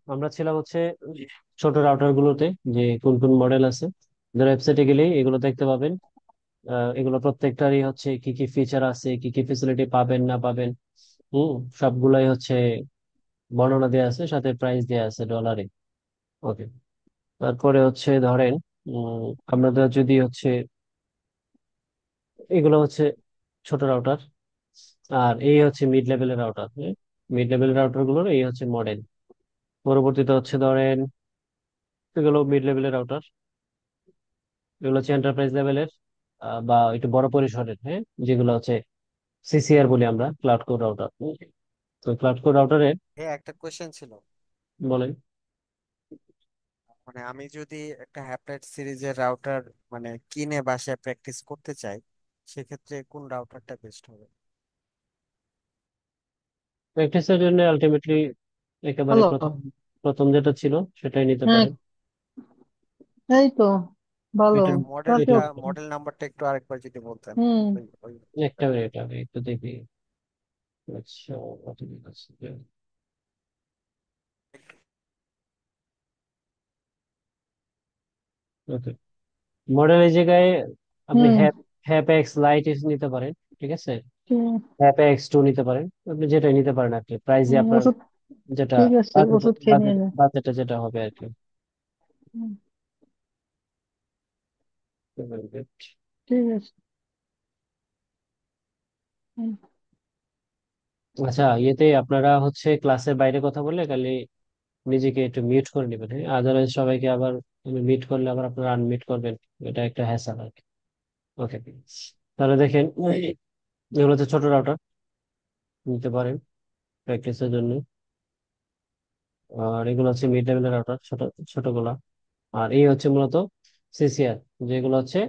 আমরা ছিলাম হচ্ছে ছোট রাউটার গুলোতে, যে কোন কোন মডেল আছে। যারা ওয়েবসাইটে গেলেই এগুলো দেখতে পাবেন। এগুলো প্রত্যেকটারই হচ্ছে কি কি ফিচার আছে, কি কি ফেসিলিটি পাবেন না পাবেন। হুম। সবগুলাই হচ্ছে বর্ণনা দেওয়া আছে, সাথে প্রাইস দেওয়া আছে ডলারে। ওকে। তারপরে হচ্ছে ধরেন, উম আপনাদের যদি হচ্ছে এগুলো হচ্ছে ছোট রাউটার, আর এই হচ্ছে মিড লেভেলের রাউটার। মিড লেভেলের রাউটার গুলোর এই হচ্ছে মডেল। পরবর্তীতে হচ্ছে ধরেন, এগুলো মিড লেভেলের রাউটার। এগুলো হচ্ছে এন্টারপ্রাইজ লেভেলের, বা একটু বড় পরিসরের, হ্যাঁ, যেগুলো হচ্ছে সিসিআর বলি আমরা, ক্লাউড কোর রাউটার। তো ক্লাউড কোর রাউটারের একটা কোয়েশ্চেন ছিল। বলেন। মানে আমি যদি একটা হ্যাপটাইট সিরিজের রাউটার মানে কিনে বাসায় প্র্যাকটিস করতে চাই, সেক্ষেত্রে কোন রাউটারটা বেস্ট হবে? প্র্যাকটিসের জন্য আলটিমেটলি একেবারে হ্যালো। প্রথম প্রথম যেটা ছিল সেটাই নিতে হ্যাঁ, পারেন। এই তো ভালো। এটা তাতে এটা মডেল নাম্বারটা একটু আরেকবার যদি বলতেন। হুম। ওই ওই একটা মিনিট আমি একটু দেখি। আচ্ছা, কতদিন আছে? ওকে। মডেল এই জায়গায় আপনি হুম। হ্যাপ এক্স লাইট নিতে পারেন। ঠিক আছে। ঠিক হ্যাপ এক্স টু নিতে পারেন। আপনি যেটাই নিতে পারেন আর কি, প্রাইসে আপনার ওষুধ। যেটা ঠিক আছে, বাজেট ওষুধ খেয়ে নিয়ে বাজেট নে। বাজেটটা যেটা হবে আর কি। হুম, ঠিক আছে। হুম। আচ্ছা, ইয়েতে আপনারা হচ্ছে ক্লাসের বাইরে কথা বললে খালি নিজেকে একটু মিউট করে নেবেন, হ্যাঁ, আদারওয়াইজ সবাইকে আবার মিট করলে আবার আপনারা আনমিট করবেন। এটা একটা হ্যাসেল আর কি। ওকে। তাহলে দেখেন, এগুলো হচ্ছে ছোট রাউটার, নিতে পারেন প্র্যাকটিসের জন্য। আর এগুলো হচ্ছে মিড লেভেলের রাউটার, ছোটগুলা। আর এই হচ্ছে মূলত সিসিআর, যেগুলো হচ্ছে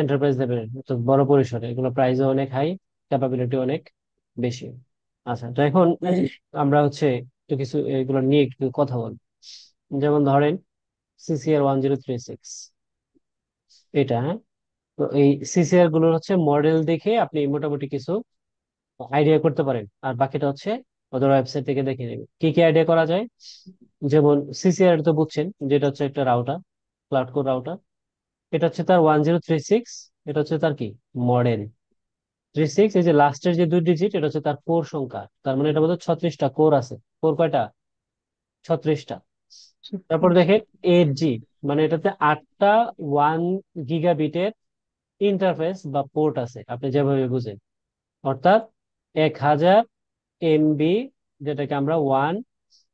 এন্টারপ্রাইজ লেভেলের, তো বড় পরিসরে, এগুলো প্রাইসও অনেক হাই, ক্যাপাবিলিটি অনেক বেশি। আচ্ছা, তো এখন আমরা হচ্ছে একটু কিছু এগুলো নিয়ে একটু কথা বলবো। যেমন ধরেন CCR 1036, এটা, হ্যাঁ। তো এই সিসিআর গুলোর হচ্ছে মডেল দেখে আপনি মোটামুটি কিছু আইডিয়া করতে পারেন, আর বাকিটা হচ্ছে ওদের ওয়েবসাইট থেকে দেখে নেবেন কি কি আইডিয়া করা যায়। যেমন সিসিআর তো বুঝছেন, যেটা হচ্ছে একটা রাউটার, ক্লাউড কোর রাউটার। এটা হচ্ছে তার 1036, এটা হচ্ছে তার কি মডেল। 36, এই যে লাস্টের যে 2 ডিজিট, এটা হচ্ছে তার কোর সংখ্যা। তার মানে এটা মধ্যে 36টা কোর আছে। কোর কয়টা? 36টা। তারপর দেখেন 8G, মানে এটাতে 8টা 1 গিগাবিটের ইন্টারফেস বা পোর্ট আছে, আপনি যেভাবে বুঝেন। অর্থাৎ 1000 MB, যেটাকে আমরা 1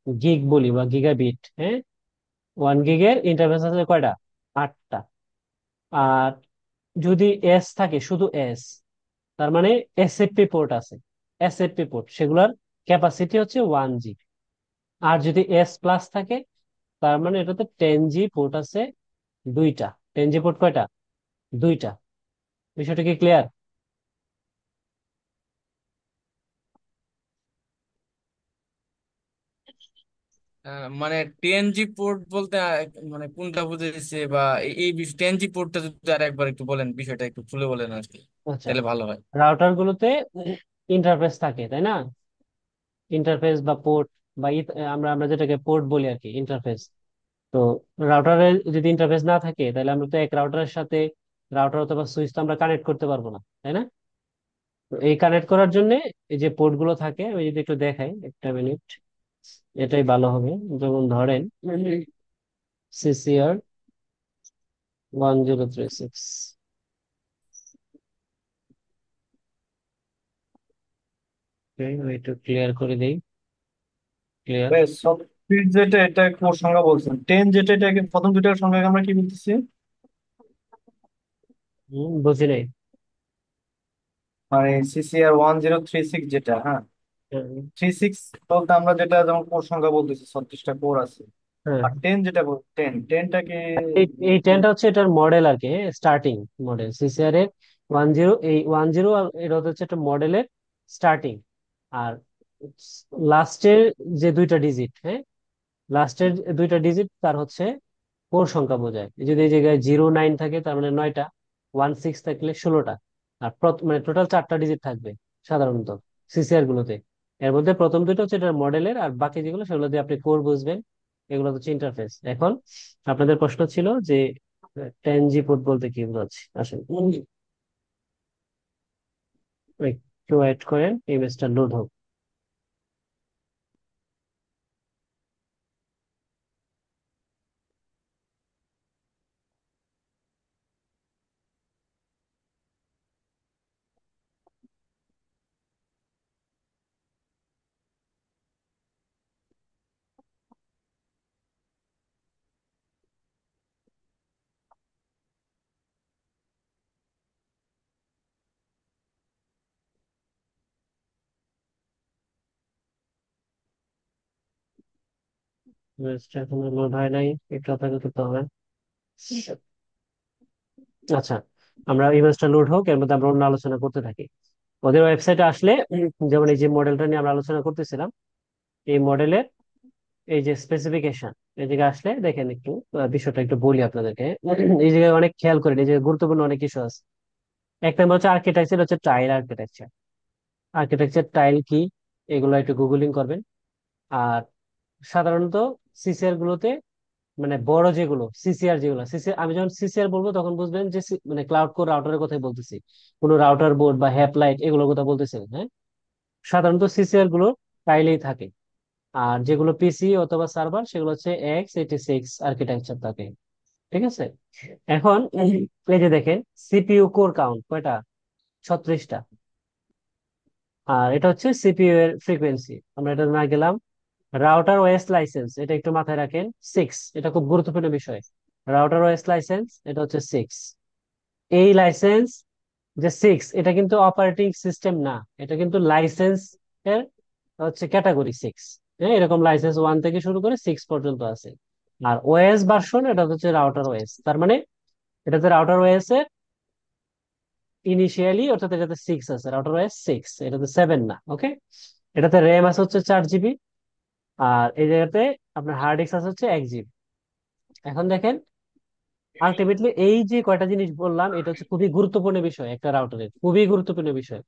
গিগ বলি বা গিগাবিট, হ্যাঁ। 1 গিগের ইন্টারফেস আছে কয়টা? 8টা। আর যদি এস থাকে, শুধু এস, তার মানে এসএফপি পোর্ট আছে। এসএফপি পোর্ট সেগুলোর ক্যাপাসিটি হচ্ছে 1G। আর যদি এস প্লাস থাকে, তার মানে এটাতে 10G পোর্ট আছে দুইটা। 10G পোর্ট কয়টা? দুইটা। বিষয়টা কি ক্লিয়ার? মানে 10G পোর্ট বলতে মানে কোনটা বুঝেছে, বা এই 10G পোর্টটা যদি আর একবার একটু বলেন, বিষয়টা একটু খুলে বলেন আর কি, আচ্ছা, তাহলে ভালো হয়। রাউটার গুলোতে ইন্টারফেস থাকে, তাই না? ইন্টারফেস বা পোর্ট, বা আমরা আমরা যেটাকে পোর্ট বলি আর কি, ইন্টারফেস। তো রাউটারে যদি ইন্টারফেস না থাকে, তাহলে আমরা তো এক রাউটারের সাথে রাউটার অথবা সুইচ তো আমরা কানেক্ট করতে পারবো না, তাই না? তো এই কানেক্ট করার জন্য এই যে পোর্ট গুলো থাকে, আমি যদি একটু দেখাই, একটা মিনিট, এটাই ভালো হবে। যেমন ধরেন CCR 1036, আমি একটু ক্লিয়ার করে দিই। ক্লিয়ার। সফট যেটা, এটা কোর সংখ্যা বলছেন, 10 যেটা, এটা প্রথম দুইটার সংখ্যাকে আমরা কি বলতেছি? বুঝি নাই। মানে CCR 1036 যেটা, হ্যাঁ, হ্যাঁ, 36 বলতে আমরা যেটা যেমন কোর সংখ্যা বলতেছি, 36টা কোর আছে। হ্যাঁ। আর 10 যেটা টেন টেনটাকে এই টেনটা হচ্ছে এটার মডেল আর কি, স্টার্টিং মডেল। সিসিআর এর 10, এই 10, এটা হচ্ছে একটা মডেলের স্টার্টিং। আর লাস্টের যে 2টা ডিজিট, হ্যাঁ, লাস্টের 2টা ডিজিট তার হচ্ছে কোর সংখ্যা বোঝায়। যদি এই জায়গায় 09 থাকে, তার মানে 9টা। 16 থাকলে 16টা। আর মানে টোটাল 4টা ডিজিট থাকবে সাধারণত সিসিআর গুলোতে। এর মধ্যে প্রথম দুটো হচ্ছে এটা মডেলের, আর বাকি যেগুলো সেগুলো দিয়ে আপনি কোর বুঝবেন, এগুলো হচ্ছে ইন্টারফেস। এখন আপনাদের প্রশ্ন ছিল যে 10G পোর্ট বলতে কি বোঝাচ্ছে আসলে। একটু ওয়েট করেন, ইমেজটা লোড হোক। ইমেজটা এখনো লোড হয় নাই, একটু অপেক্ষা করতে হবে। আচ্ছা, আমরা ইমেজটা লোড হোক, এর মধ্যে আমরা অন্য আলোচনা করতে থাকি। ওদের ওয়েবসাইটে আসলে যেমন এই যে মডেলটা নিয়ে আমরা আলোচনা করতেছিলাম, এই মডেলের এই যে স্পেসিফিকেশন, এই জায়গায় আসলে দেখেন একটু বিষয়টা একটু বলি আপনাদেরকে। এই জায়গায় অনেক খেয়াল করেন, এই যে গুরুত্বপূর্ণ অনেক কিছু আছে। এক নম্বর হচ্ছে আর্কিটেকচার, হচ্ছে টাইল আর্কিটেকচার। আর্কিটেকচার টাইল কি, এগুলো একটু গুগলিং করবেন। আর সাধারণত সিসিআর গুলোতে, মানে বড় যেগুলো সিসিআর, যেগুলো সিসিআর, আমি যখন সিসিআর বলবো তখন বুঝবেন যে মানে ক্লাউড কোর রাউটারের কথাই বলতেছি, কোনো রাউটার বোর্ড বা হ্যাপ লাইট এগুলোর কথা বলতেছি না, হ্যাঁ। সাধারণত সিসিআর গুলো টাইলেই থাকে। আর যেগুলো পিসি অথবা সার্ভার, সেগুলো হচ্ছে x86 আর্কিটেকচার থাকে। ঠিক আছে। এখন এই যে দেখেন, সিপিইউ কোর কাউন্ট কয়টা, 36টা। আর এটা হচ্ছে সিপিইউ এর ফ্রিকোয়েন্সি, আমরা এটা না গেলাম। রাউটার ওএস লাইসেন্স, এটা একটু মাথায় রাখেন, 6। এটা খুব গুরুত্বপূর্ণ বিষয়। রাউটার ওএস লাইসেন্স, এটা হচ্ছে 6। এই লাইসেন্স যে 6, এটা কিন্তু অপারেটিং সিস্টেম না, এটা কিন্তু লাইসেন্স এর হচ্ছে ক্যাটাগরি 6। হ্যাঁ, এরকম লাইসেন্স 1 থেকে শুরু করে 6 পর্যন্ত আছে। আর ওএস ভার্সন, এটা হচ্ছে রাউটার ওএস, তার মানে এটাতে রাউটার ওএস এর ইনিশিয়ালি, অর্থাৎ এটাতে 6 আছে, রাউটার ওএস 6, এটাতে 7 না। ওকে। এটাতে র্যাম আছে হচ্ছে 4 জিবি। আর এই জায়গাতে আপনার হার্ড ডিস্ক আছে হচ্ছে 1 জিবি। এখন দেখেন, আলটিমেটলি এই যে কয়টা জিনিস বললাম, এটা হচ্ছে খুবই গুরুত্বপূর্ণ বিষয় একটা রাউটারের, খুবই গুরুত্বপূর্ণ বিষয়।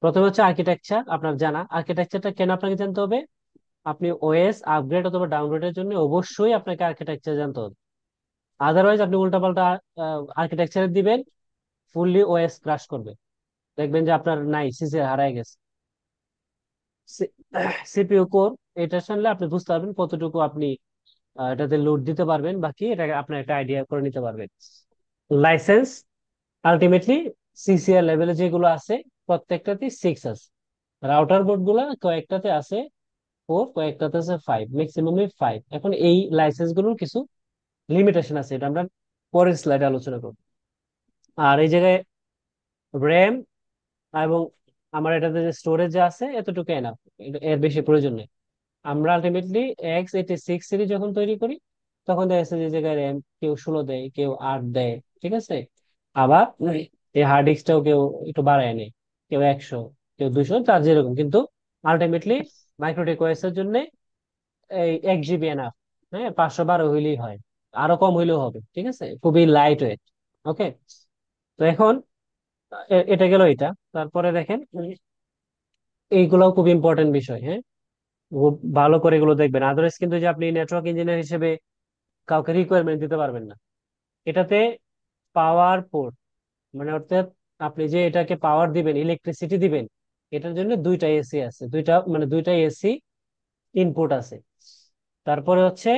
প্রথমে হচ্ছে আর্কিটেকচার, আপনার জানা। আর্কিটেকচারটা কেন আপনাকে জানতে হবে? আপনি ওএস আপগ্রেড অথবা ডাউনগ্রেডের জন্য অবশ্যই আপনাকে আর্কিটেকচার জানতে হবে। আদারওয়াইজ আপনি উল্টাপাল্টা আর্কিটেকচার দিবেন, ফুললি ওএস ক্রাশ করবে, দেখবেন যে আপনার নাই, সিসি হারায় গেছে। সিপিইউ কোর, এটা শুনলে আপনি বুঝতে পারবেন কতটুকু আপনি এটাতে লোড দিতে পারবেন, বাকি এটা আপনার একটা আইডিয়া করে নিতে পারবেন। লাইসেন্স, আলটিমেটলি সিসিআর লেভেলে যেগুলো আছে প্রত্যেকটাতে 6 আছে। রাউটার বোর্ড গুলা কয়েকটাতে আছে 4, কয়েকটাতে আছে 5, ম্যাক্সিমামই 5। এখন এই লাইসেন্স গুলোর কিছু লিমিটেশন আছে, এটা আমরা পরের স্লাইডে আলোচনা করব। আর এই জায়গায় র্যাম এবং আমার এটাতে যে স্টোরেজ যে আছে এতটুকু এনাফ, এর বেশি প্রয়োজন নেই। আমরা আলটিমেটলি x86 সিরিজ যখন তৈরি করি, তখন দেখা যাচ্ছে যে জায়গায় র্যাম কেউ 16 দেয়, কেউ 8 দেয়। ঠিক আছে। আবার এই হার্ড ডিস্কটাও কেউ একটু বাড়ায় নেয়, কেউ 100, কেউ 200, তার যেরকম, কিন্তু আলটিমেটলি মাইক্রোটেক ওএস এর জন্য এই 1 জিবি এনাফ। হ্যাঁ, 512 হইলেই হয়, আরো কম হইলেও হবে। ঠিক আছে, খুবই লাইট ওয়েট। ওকে। তো এখন এটা গেল এটা। তারপরে দেখেন, এইগুলাও খুব ইম্পর্টেন্ট বিষয়, হ্যাঁ। খুব ভালো করে এগুলো দেখবেন, আদারওয়াইজ কিন্তু যে আপনি নেটওয়ার্ক ইঞ্জিনিয়ার হিসেবে কাউকে রিকোয়ারমেন্ট দিতে পারবেন না। এটাতে পাওয়ার পোর্ট, মানে অর্থাৎ আপনি যে এটাকে পাওয়ার দিবেন, ইলেকট্রিসিটি দিবেন, এটার জন্য দুইটা এসি আছে, দুইটা এসি ইনপুট আছে। তারপরে হচ্ছে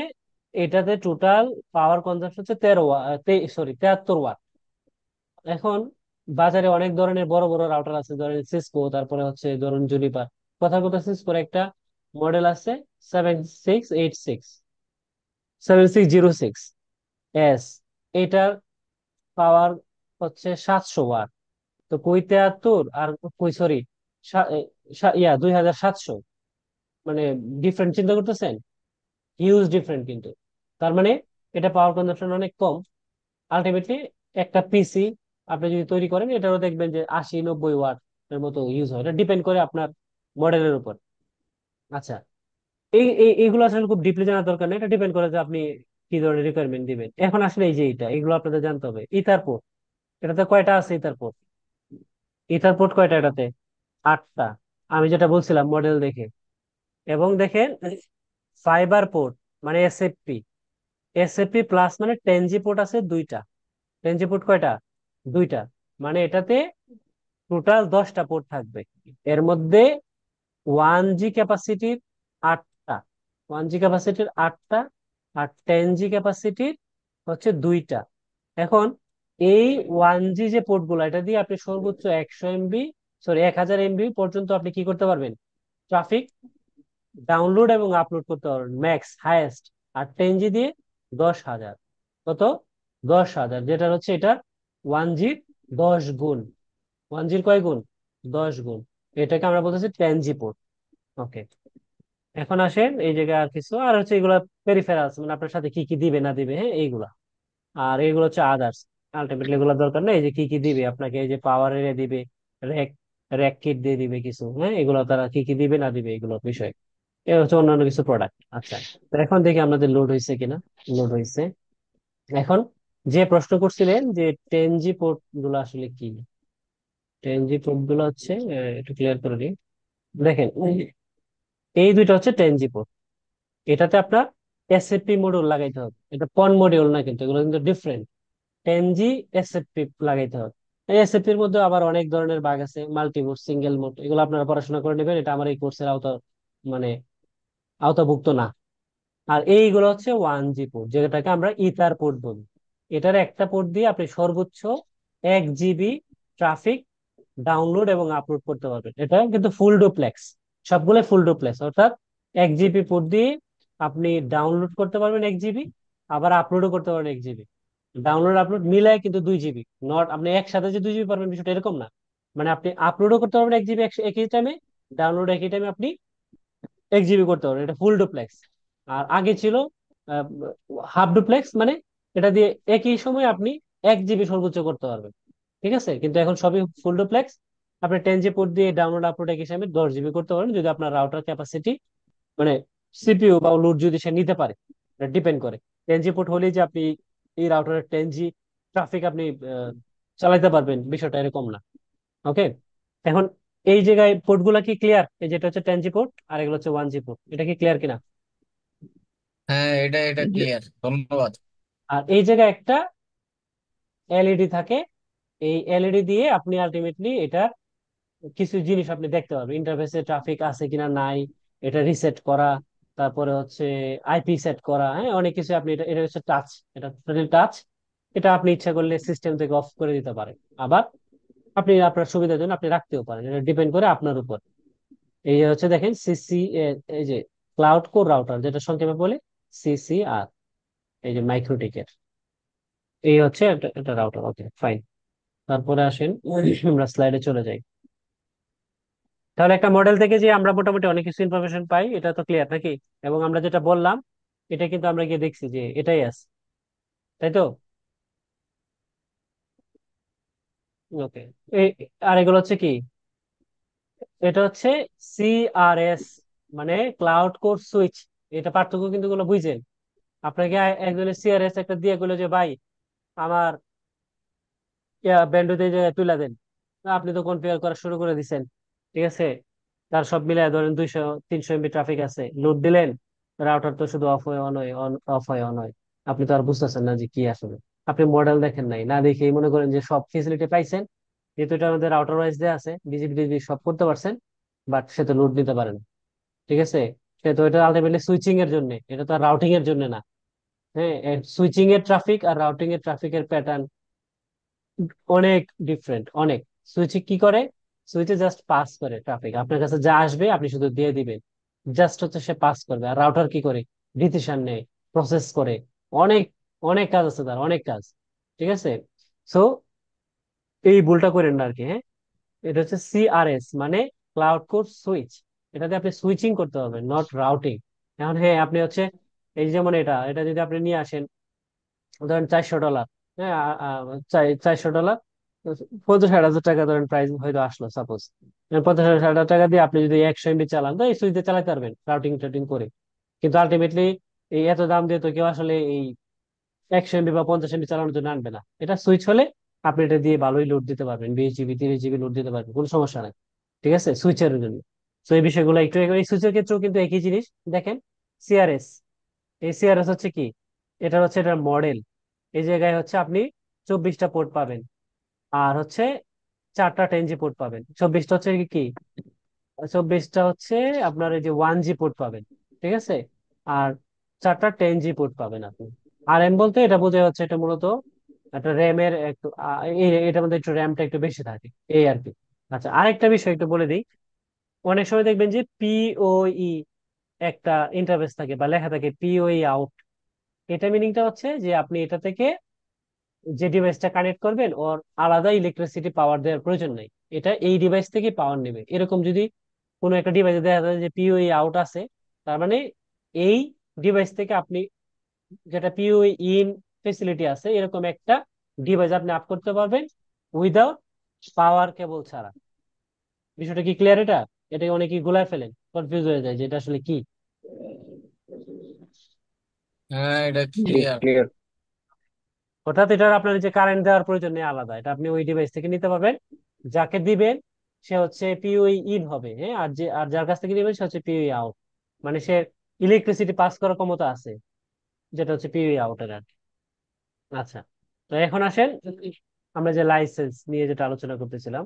এটাতে টোটাল পাওয়ার কনজাম্পশন হচ্ছে 73 ওয়াট। এখন বাজারে অনেক ধরনের বড় বড় রাউটার আছে, ধরেন সিসকো, তারপরে হচ্ছে ধরুন জুনিপার। কথা কথা সিসকোর একটা মডেল আছে 7686, 7606 এস। এটার পাওয়ার হচ্ছে 700 ওয়াট। তো কই 73 আর কই, সরি, 2700, মানে ডিফারেন্ট চিন্তা করতেছেন, হিউজ ডিফারেন্ট কিন্তু। তার মানে এটা পাওয়ার কনজাম্পশন অনেক কম। আলটিমেটলি একটা পিসি আপনি যদি তৈরি করেন, এটারও দেখবেন যে 80-90 ওয়াট এর মতো ইউজ হয়, এটা ডিপেন্ড করে আপনার মডেলের উপর। আচ্ছা, এইগুলো আসলে খুব ডিপলি জানার দরকার নেই, এটা ডিপেন্ড করে যে আপনি কি ধরনের রিকোয়ারমেন্ট দিবেন। এখন আসলে এই যে এগুলো আপনাদের জানতে হবে। ইথার পোর্ট, এটাতে কয়টা আছে ইথার পোর্ট? ইথার পোর্ট কয়টা এটাতে? 8টা। আমি যেটা বলছিলাম মডেল দেখে। এবং দেখেন ফাইবার পোর্ট মানে এসএফপি, এসএফপি প্লাস মানে 10G পোর্ট আছে দুইটা। 10G পোর্ট কয়টা? দুইটা। মানে এটাতে টোটাল 10টা পোর্ট থাকবে। এর মধ্যে 1G ক্যাপাসিটির 8টা, 1G ক্যাপাসিটির 8টা, আর 10G ক্যাপাসিটির হচ্ছে দুইটা। এখন এই 1G যে পোর্ট গুলো, এটা দিয়ে আপনি সর্বোচ্চ 100 MB, সরি 1000 MB পর্যন্ত আপনি কি করতে পারবেন? ট্রাফিক ডাউনলোড এবং আপলোড করতে পারবেন ম্যাক্স হাইয়েস্ট। আর 10G দিয়ে 10,000। কত? 10,000, যেটা হচ্ছে এটা 1G 10 গুণ। 1G কয় গুণ? 10 গুণ। এটাকে আমরা বলতেছি 10G পোর্ট। ওকে, এখন আসেন এই জায়গায় আর কিছু আর হচ্ছে এগুলা পেরিফেরালস, মানে আপনার সাথে কি কি দিবে না দিবে, হ্যাঁ এইগুলা। আর এইগুলো হচ্ছে আদার্স, আলটিমেটলি এগুলো দরকার নেই। এই যে কি কি দিবে আপনাকে, এই যে পাওয়ার এরিয়া দিবে, র্যাক র্যাক কিট দিয়ে দিবে কিছু, হ্যাঁ এগুলো তারা কি কি দিবে না দিবে এগুলো বিষয়। এ হচ্ছে অন্যান্য কিছু প্রোডাক্ট। আচ্ছা, তো এখন দেখি আমাদের লোড হয়েছে কিনা। লোড হয়েছে। এখন যে প্রশ্ন করছিলেন যে 10G পোর্ট গুলো আসলে কি, 10G পোর্ট গুলো হচ্ছে একটু ক্লিয়ার করে দিই। দেখেন এই দুইটা হচ্ছে 10G পোর্ট। এটাতে আপনার এসএফপি মডিউল লাগাইতে হবে, এটা পন মডিউল না, কিন্তু এগুলো কিন্তু ডিফারেন্ট। 10G এসএফপি লাগাইতে হবে। এই এসএফপির মধ্যে আবার অনেক ধরনের ভাগ আছে, মাল্টি মোড, সিঙ্গেল মোড, এগুলো আপনারা পড়াশোনা করে নেবেন, এটা আমার এই কোর্সের মানে আওতাভুক্ত না। আর এইগুলো হচ্ছে 1G পোর্ট, যেটাকে আমরা ইথার পোর্ট বলি। এটার একটা পোর্ট দিয়ে আপনি সর্বোচ্চ 1 GB ট্রাফিক ডাউনলোড এবং আপলোড করতে পারবেন। এটা কিন্তু ফুল ডুপ্লেক্স, সবগুলো ফুল ডুপ্লেক্স, অর্থাৎ 1 GB পোর্ট দিয়ে আপনি ডাউনলোড করতে পারবেন 1 GB, আবার আপলোডও করতে পারবেন 1 GB। ডাউনলোড আপলোড মিলায় কিন্তু 2 GB, নট আপনি একসাথে যে 2 GB পারবেন বিষয়টা এরকম না। মানে আপনি আপলোডও করতে পারবেন 1 GB একই টাইমে, ডাউনলোড একই টাইমে আপনি 1 GB করতে পারবেন। এটা ফুল ডুপ্লেক্স। আর আগে ছিল হাফ ডুপ্লেক্স, মানে এটা দিয়ে একই সময় আপনি 1 GB সর্বোচ্চ করতে পারবেন। ঠিক আছে, কিন্তু এখন সবই ফুল ডুপ্লেক্স। আপনি 10G পোর্ট দিয়ে ডাউনলোড আপলোড একই সময় 10 GB করতে পারেন, যদি আপনার রাউটার ক্যাপাসিটি মানে সিপিইউ বা লোড যদি সে নিতে পারে, এটা ডিপেন্ড করে। 10G পোর্ট হলেই যে আপনি এই রাউটারের 10G ট্রাফিক আপনি চালাইতে পারবেন বিষয়টা এরকম না। ওকে, এখন এই জায়গায় পোর্ট গুলা কি ক্লিয়ার? এই যেটা হচ্ছে 10G পোর্ট আর এগুলো হচ্ছে 1G পোর্ট, এটা কি ক্লিয়ার কিনা? হ্যাঁ, এটা ক্লিয়ার, ধন্যবাদ। আর এই জায়গায় একটা এলইডি থাকে, এই এলইডি দিয়ে আপনি আলটিমেটলি এটা কিছু জিনিস আপনি দেখতে পারবেন, ইন্টারফেসে ট্রাফিক আছে কিনা নাই, এটা রিসেট করা, তারপরে হচ্ছে আইপি সেট করা, হ্যাঁ অনেক কিছু আপনি এটা এটা হচ্ছে টাচ, এটা টোটালি টাচ। এটা আপনি ইচ্ছা করলে সিস্টেম থেকে অফ করে দিতে পারেন, আবার আপনি আপনার সুবিধার জন্য আপনি রাখতেও পারেন, এটা ডিপেন্ড করে আপনার উপর। এই যে হচ্ছে দেখেন সিসি, এই যে ক্লাউড কোর রাউটার, যেটা সংক্ষেপে বলে সিসিআর, এই যে মাইক্রোটিকের, এই হচ্ছে এটা রাউটার। ওকে ফাইন, তারপরে আসেন আমরা স্লাইডে চলে যাই। তাহলে একটা মডেল থেকে যে আমরা মোটামুটি অনেক কিছু ইনফরমেশন পাই, এটা তো ক্লিয়ার নাকি? এবং আমরা যেটা বললাম এটা কিন্তু আমরা গিয়ে দেখছি যে এটাই আছে, তাই তো? ওকে, এই আর এগুলো হচ্ছে কি? এটা হচ্ছে সিআরএস, মানে ক্লাউড কোর সুইচ। এটা পার্থক্য কিন্তু গুলো বুঝছেন? আপনাকে একজনের সিআরএস একটা দিয়ে গেলো যে ভাই আমার ব্যান্ডউইথ এই জায়গায় তুলে দেন, তা আপনি তো কনফিগার করা শুরু করে দিছেন। ঠিক আছে, তার সব মিলায় ধরেন 200-300 MB ট্রাফিক আছে, লোড দিলেন, রাউটার তো শুধু অফ হয়ে অন হয়, অন অফ হয় অন হয়। আপনি তো আর বুঝতেছেন না যে কি আসলে, আপনি মডেল দেখেন নাই, না দেখেই মনে করেন যে সব ফেসিলিটি পাইছেন, যেহেতু এটা আমাদের রাউটার ওয়াইজ দেওয়া আছে, বিজিবি টিজিবি সব করতে পারছেন, বাট সে তো লোড নিতে পারেন। ঠিক আছে, সে তো এটা আলটিমেটলি সুইচিং এর জন্য, এটা তো রাউটিং এর জন্য না। হ্যাঁ, সুইচিং এর ট্রাফিক আর রাউটিং এর ট্রাফিকের প্যাটার্ন অনেক ডিফারেন্ট, অনেক। সুইচে কি করে? সুইচে জাস্ট পাস করে ট্রাফিক, আপনার কাছে যা আসবে আপনি শুধু দিয়ে দিবেন, জাস্ট হচ্ছে সে পাস করবে। আর রাউটার কি করে? ডিসিশন নেয়, প্রসেস করে, অনেক অনেক কাজ আছে তার, অনেক কাজ। ঠিক আছে, সো এই ভুলটা করেন না আর কি। হ্যাঁ, এটা হচ্ছে সিআরএস মানে ক্লাউড কোর সুইচ, এটাতে আপনি সুইচিং করতে হবে, নট রাউটিং। এখন হ্যাঁ আপনি হচ্ছে এই যেমন এটা এটা যদি আপনি নিয়ে আসেন ধরেন $400, হ্যাঁ 400, 50-60 হাজার টাকা ধরেন প্রাইস হয়তো আসলো সাপোজ। 50-60 হাজার টাকা দিয়ে আপনি যদি 100 MB চালান, তো এই সুইচ দিয়ে চালাতে পারবেন রাউটিং টাউটিং করে। কিন্তু আলটিমেটলি এই এত দাম দিয়ে তো কেউ আসলে এই 100 MB বা 50 MB চালানোর জন্য আনবে না। এটা সুইচ হলে আপনি এটা দিয়ে ভালোই লোড দিতে পারবেন, 20 GB 30 GB লোড দিতে পারবেন, কোনো সমস্যা নাই। ঠিক আছে, সুইচের জন্য। তো এই বিষয়গুলো একটু এই সুইচের ক্ষেত্রেও কিন্তু একই জিনিস। দেখেন সিআরএস, এই সিআরএস হচ্ছে কি, এটা হচ্ছে এটার মডেল। এই জায়গায় হচ্ছে আপনি 24টা পোর্ট পাবেন, আর হচ্ছে 4টা 10G পোর্ট পাবেন। 24টা হচ্ছে কি কি, 24টা হচ্ছে আপনার এই যে 1G পোর্ট পাবেন, ঠিক আছে। আর 4টা 10G পোর্ট পাবেন আপনি। আর এম বলতে এটা বোঝা যাচ্ছে এটা মূলত একটা র্যামের একটু এটার মধ্যে একটু র্যামটা একটু বেশি থাকে, এই আর কি। আচ্ছা, আরেকটা বিষয় একটু বলে দিই। অনেক সময় দেখবেন যে পিওই একটা ইন্টারফেস থাকে বা লেখা থাকে পিওই আউট। এটা মিনিংটা হচ্ছে যে আপনি এটা থেকে যে ডিভাইসটা কানেক্ট করবেন ওর আলাদা ইলেকট্রিসিটি পাওয়ার দেওয়ার প্রয়োজন নাই, এটা এই ডিভাইস থেকে পাওয়ার নেবে। এরকম যদি কোনো একটা ডিভাইসে দেখা যায় যে পিওই আউট আছে, তার মানে এই ডিভাইস থেকে আপনি যেটা পিওই ইন ফেসিলিটি আছে এরকম একটা ডিভাইস আপনি আপ করতে পারবেন উইদাউট পাওয়ার কেবল ছাড়া। বিষয়টা কি ক্লিয়ার? এটা এটা অনেকেই গুলায় ফেলেন, কনফিউজ হয়ে যায় যে এটা আসলে কি। হ্যাঁ, এটা জি ক্লিয়ার। ক্লিয়ার। অর্থাৎ এটার আপনার যে কারেন্ট দেওয়ার প্রয়োজন নেই আলাদা, এটা আপনি ওই ডিভাইস থেকে নিতে পারবেন। যাকে দিবেন সে হচ্ছে পিওই ইন হবে, হ্যাঁ, আর যার কাছ থেকে দিবেন সে হচ্ছে পিওই আউট। মানে সে ইলেকট্রিসিটি পাস করার ক্ষমতা আছে, যেটা হচ্ছে পিওই আউটের আর কি। আচ্ছা, তো এখন আসেন আমরা যে লাইসেন্স নিয়ে যেটা আলোচনা করতেছিলাম,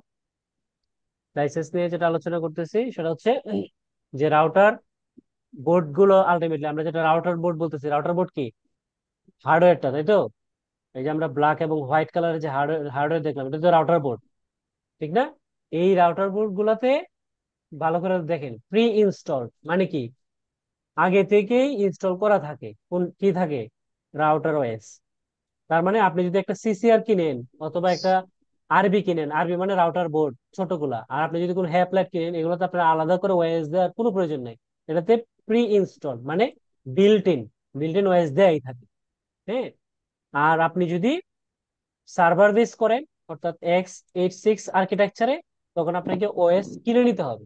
লাইসেন্স নিয়ে যেটা আলোচনা করতেছি সেটা হচ্ছে যে রাউটার বোর্ড গুলো, আলটিমেটলি আমরা যেটা রাউটার বোর্ড বলতেছি, রাউটার বোর্ড কি হার্ডওয়্যারটা, তাই তো। এই যে আমরা ব্ল্যাক এবং হোয়াইট কালারের যে হার্ডওয়্যার হার্ডওয়্যার দেখলাম, এটা তো রাউটার বোর্ড, ঠিক না? এই রাউটার বোর্ড গুলাতে ভালো করে দেখেন প্রি ইনস্টল মানে কি, আগে থেকেই ইনস্টল করা থাকে। কোন কি থাকে? Router OS. তার মানে আপনি যদি একটা সিসিআর কিনেন অথবা একটা আরবি কিনেন, আরবি মানে রাউটার বোর্ড ছোটগুলা, আর আপনি যদি কোনো হ্যাপল্যাট কিনেন, এগুলোতে আপনার আলাদা করে ওএস দেওয়ার কোনো প্রয়োজন নাই। এটাতে প্রি ইনস্টল মানে built in, built in OS দেয়াই থাকে, হ্যাঁ। আর আপনি যদি সার্ভার বেস করেন অর্থাৎ x86 আর্কিটেকচারে, তখন আপনাকে ওএস কিনে নিতে হবে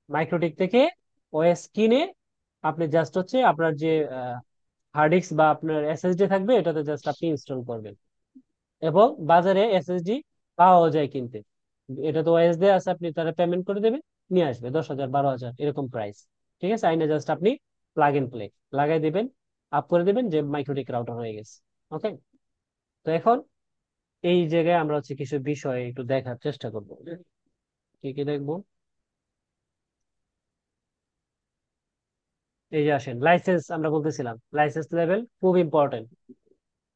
মাইক্রোটিক থেকে। ওএস কিনে আপনি জাস্ট হচ্ছে আপনার যে হার্ড ডিস্ক বা আপনার এসএসডি থাকবে এটাতে জাস্ট আপনি ইনস্টল করবেন। এবং বাজারে এসএসডি পাওয়া যায় কিনতে, এটা তো ওএস দিয়ে আছে, আপনি তারা পেমেন্ট করে দেবেন, নিয়ে আসবে 10,000 12,000 এরকম প্রাইস। ঠিক আছে, আইনে জাস্ট আপনি প্লাগ ইন প্লে লাগাই দিবেন, আপ করে দিবেন, যে মাইক্রোটিক রাউটার হয়ে গেছে। ওকে, তো এখন এই জায়গায় আমরা হচ্ছে কিছু বিষয় একটু দেখার চেষ্টা করব। কি কি দেখবো? এই যে আসেন লাইসেন্স, আমরা বলতেছিলাম লাইসেন্স লেভেল খুব ইম্পর্টেন্ট,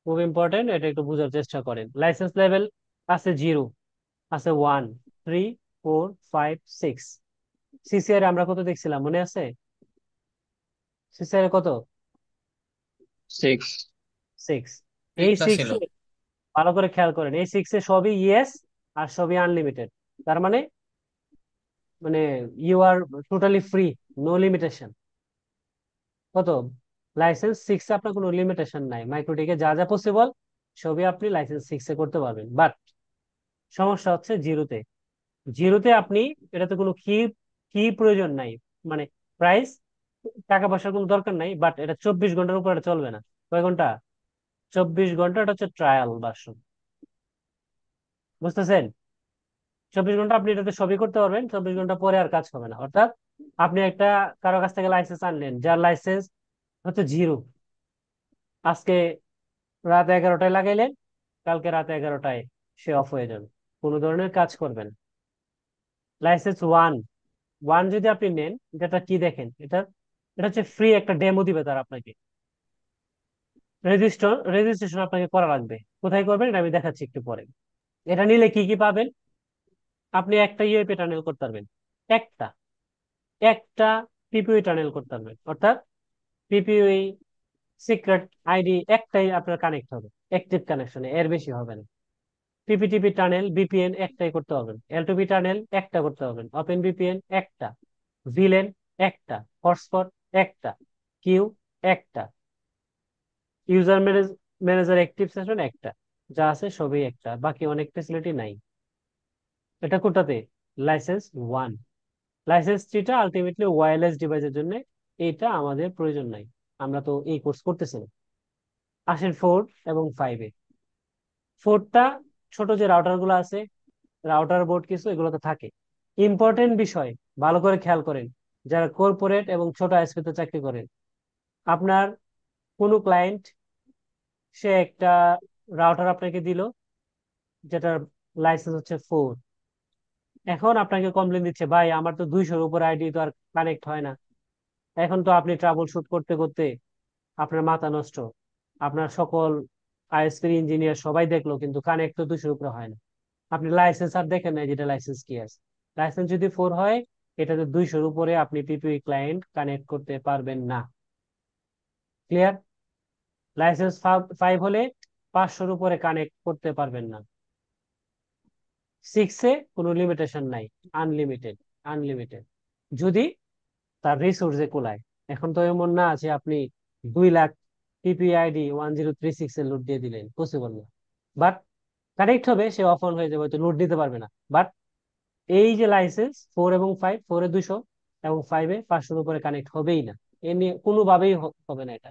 খুব ইম্পর্টেন্ট, এটা একটু বোঝার চেষ্টা করেন। লাইসেন্স লেভেল আছে 0, আছে 1, 3, 4, 5, 6। সিসিআর আমরা কত দেখছিলাম মনে আছে? সিসিআর কত? 6। 6। এই ঠিকটা ছিল। 6 ভালো করে খেয়াল করেন, এই 6 সবই ইয়েস আর সবই আনলিমিটেড। তার মানে মানে you are totally free, no limitation. কত? লাইসেন্স 6 আপনার কোনো লিমিটেশন নাই, মাইক্রোটিকে যা যা পসিবল সবই আপনি লাইসেন্স 6 করতে পারবেন। বাট সমস্যা হচ্ছে জিরোতে। জিরোতে আপনি এটাতে কোনো কি কি প্রয়োজন নাই, মানে প্রাইস টাকা পয়সার কোনো দরকার নাই, বাট এটা 24 ঘন্টার উপর এটা চলবে না। কয় ঘন্টা? 24 ঘন্টা, এটা হচ্ছে ট্রায়াল ভার্সন, বুঝতেছেন? 24 ঘন্টা আপনি এটাতে সবই করতে পারবেন, 24 ঘন্টা পরে আর কাজ হবে না। অর্থাৎ আপনি একটা কারো কাছ থেকে লাইসেন্স আনলেন যার লাইসেন্স হচ্ছে 0, আজকে রাত 11টায় লাগাইলেন, কালকে রাত 11টায় সে অফ হয়ে যাবে, কোনো ধরনের কাজ করবে না। লাইসেন্স ওয়ান, ওয়ান যদি আপনি নেন, যেটা কি দেখেন, এটা এটা হচ্ছে ফ্রি একটা ডেমো দিবে তারা আপনাকে। রেজিস্ট্রেশন আপনাকে করা লাগবে। কোথায় করবেন এটা আমি দেখাচ্ছি একটু পরে। এটা নিলে কি কি পাবেন? আপনি একটা ইউএপি টানেল করতে পারবেন, একটা একটা পিপিই টানেল করতে পারবেন। অর্থাৎ পিপিই সিক্রেট আইডি একটাই আপনার কানেক্ট হবে, অ্যাক্টিভ কানেকশনে, এর বেশি হবে না। পিপিটিপি টানেল ভিপিএন একটাই করতে পারবেন, এল2বি টানেল একটা করতে পারবেন, ওপেন ভিপিএন একটা, ভিলেন একটা, হটস্পট একটা, কিউ একটা, ইউজার ম্যানেজার অ্যাক্টিভ সেশন একটা। যা আছে সবই একটা, বাকি অনেক ফেসিলিটি নাই। এটা কোটাতে? License one. লাইসেন্স থ্রিটা আলটিমেটলি ওয়্যারলেস ডিভাইসের জন্য, এটা আমাদের প্রয়োজন নাই, আমরা তো এই কোর্স করতেছি না। আসেন 4 এবং 5-এ। ফোরটা ছোট যে রাউটার গুলো আছে, রাউটার বোর্ড কিছু এগুলোতে থাকে। ইম্পর্টেন্ট বিষয়, ভালো করে খেয়াল করেন, যারা কর্পোরেট এবং ছোট আইএসপিতে চাকরি করেন, আপনার কোনো ক্লায়েন্ট সে একটা রাউটার আপনাকে দিল, যেটার লাইসেন্স হচ্ছে 4। এখন আপনাকে কমপ্লেন দিচ্ছে, ভাই আমার তো 200-র উপর আইডি তো আর কানেক্ট হয় না। এখন তো আপনি ট্রাবল শুট করতে করতে আপনার মাথা নষ্ট, আপনার সকল আইএসপি ইঞ্জিনিয়ার সবাই দেখলো কিন্তু কানেক্ট তো 200-র উপরে হয় না। আপনি লাইসেন্স আর দেখেন না যেটা লাইসেন্স কি আছে। লাইসেন্স যদি 4 হয়, এটাতে 200-র উপরে আপনি পিপিই ক্লায়েন্ট কানেক্ট করতে পারবেন না। ক্লিয়ার? লাইসেন্স 5 হলে 500-র উপরে কানেক্ট করতে পারবেন না। 6-এ কোনো লিমিটেশন নাই, আনলিমিটেড। আনলিমিটেড যদি তার রিসোর্সে কুলায়। এখন তো এমন না আছে আপনি 2 লাখ পিপিআইডি 1036 এর লোড দিয়ে দিলেন, পসিবল না। বাট কানেক্ট হবে, সে অফ অন হয়ে যাবে, হয়তো লোড দিতে পারবে না। বাট এই যে লাইসেন্স 4 এবং 5, 4-এ 200 এবং 5-এ 500-র উপরে কানেক্ট হবেই না। এ নিয়ে কোনোভাবেই হবে না এটা।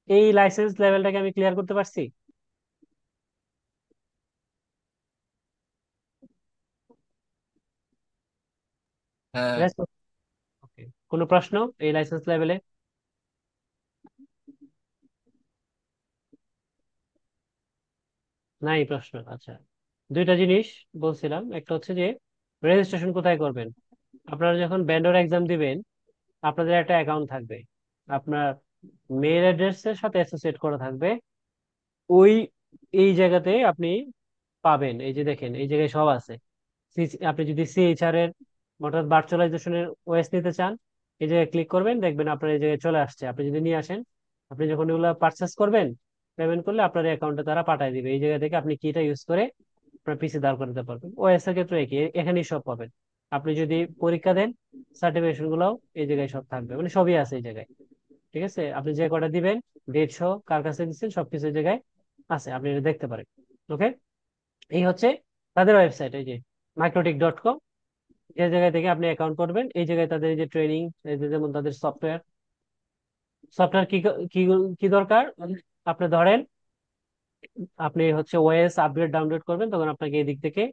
এই লাইসেন্স লেভেলটাকে আমি ক্লিয়ার করতে পারছি? হ্যাঁ। ওকে, কোনো প্রশ্ন এই লাইসেন্স লেভেলে? নাই প্রশ্ন? আচ্ছা, দুইটা জিনিস বলছিলাম, একটা হচ্ছে যে রেজিস্ট্রেশন কোথায় করবেন। আপনারা যখন ভেন্ডর এক্সাম দিবেন, আপনাদের একটা অ্যাকাউন্ট থাকবে, আপনার মেইল অ্যাড্রেসের সাথে অ্যাসোসিয়েট করা থাকবে। ওই এই জায়গাতে আপনি পাবেন, এই যে দেখেন এই জায়গায় সব আছে। আপনি যদি সিএইচআর এর অর্থাৎ ভার্চুয়ালাইজেশনের ওএস নিতে চান, এই জায়গায় ক্লিক করবেন, দেখবেন আপনার এই জায়গায় চলে আসছে। আপনি যদি নিয়ে আসেন, আপনি যখন এগুলো পারচেস করবেন, পেমেন্ট করলে আপনার অ্যাকাউন্টে তারা পাঠিয়ে দিবে। এই জায়গা থেকে আপনি কিটা ইউজ করে আপনার পিসি দাঁড় করতে পারবেন। ওএস এর ক্ষেত্রে একই, এখানেই সব পাবেন। আপনি যদি পরীক্ষা দেন, সার্টিফিকেশন গুলাও এই জায়গায় সব থাকবে, মানে সবই আছে এই জায়গায়। ঠিক আছে, আপনি যে কটা দিবেন, ডেট সহ, কার কাছে দিচ্ছেন, সবকিছু এই জায়গায় আছে, আপনি এটা দেখতে পারেন। ওকে, এই হচ্ছে তাদের ওয়েবসাইট, এই যে microtik.com। যে জায়গা থেকে আপনি অ্যাকাউন্ট করবেন, এই জায়গায় তাদের এই যে ট্রেনিং, এই যে যেমন তাদের সফটওয়্যার সফটওয়্যার কি কি কি দরকার। আপনি ধরেন আপনি হচ্ছে ওএস আপগ্রেড ডাউনলোড করবেন, তখন আপনাকে এই দিক থেকে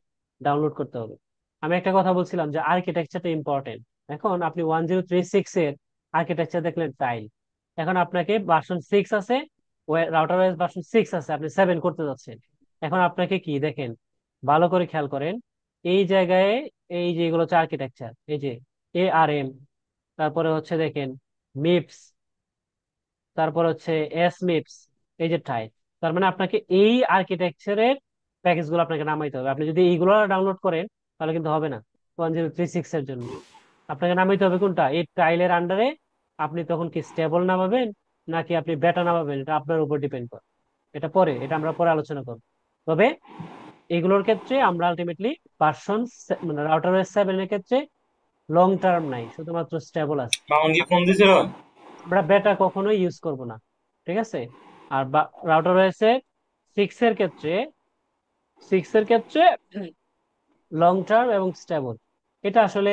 ডাউনলোড করতে হবে। আমি একটা কথা বলছিলাম যে আর্কিটেকচারটা ইম্পর্টেন্ট। এখন আপনি 1036 এর আর্কিটেকচার দেখলেন টাইল, এখন আপনাকে ভার্সন 6 আছে, রাউটার ওএস ভার্সন 6 আছে, আপনি 7 করতে যাচ্ছেন। এখন আপনাকে কি দেখেন, ভালো করে খেয়াল করেন, এই জায়গায় এই যে এগুলো হচ্ছে আর্কিটেকচার, এই যে ARM, তারপরে হচ্ছে দেখেন মিপস, তারপর হচ্ছে মিপস, এই যে টাইপ। তার মানে আপনাকে এই আর্কিটেকচারের প্যাকেজ গুলো আপনাকে নামাইতে হবে। আপনি যদি এইগুলো ডাউনলোড করেন, তাহলে কিন্তু হবে না 1036 এর জন্য। আপনাকে নামাইতে হবে কোনটা, এই টাইলের আন্ডারে। আপনি তখন কি স্টেবল নামাবেন নাকি আপনি বেটা নামাবেন, এটা আপনার উপর ডিপেন্ড করে। এটা পরে, এটা আমরা পরে আলোচনা করব। তবে এগুলোর ক্ষেত্রে আমরা আলটিমেটলি ভার্সন, মানে রাউটার ওএস 7 এর ক্ষেত্রে লং টার্ম নাই, শুধুমাত্র স্টেবল আছে। মামুন কি ফোন দিছিল? আমরা বেটা কখনোই ইউজ করব না। ঠিক আছে, আর রাউটার রয়েছে 6 এর ক্ষেত্রে, 6 এর ক্ষেত্রে লং টার্ম এবং স্টেবল। এটা আসলে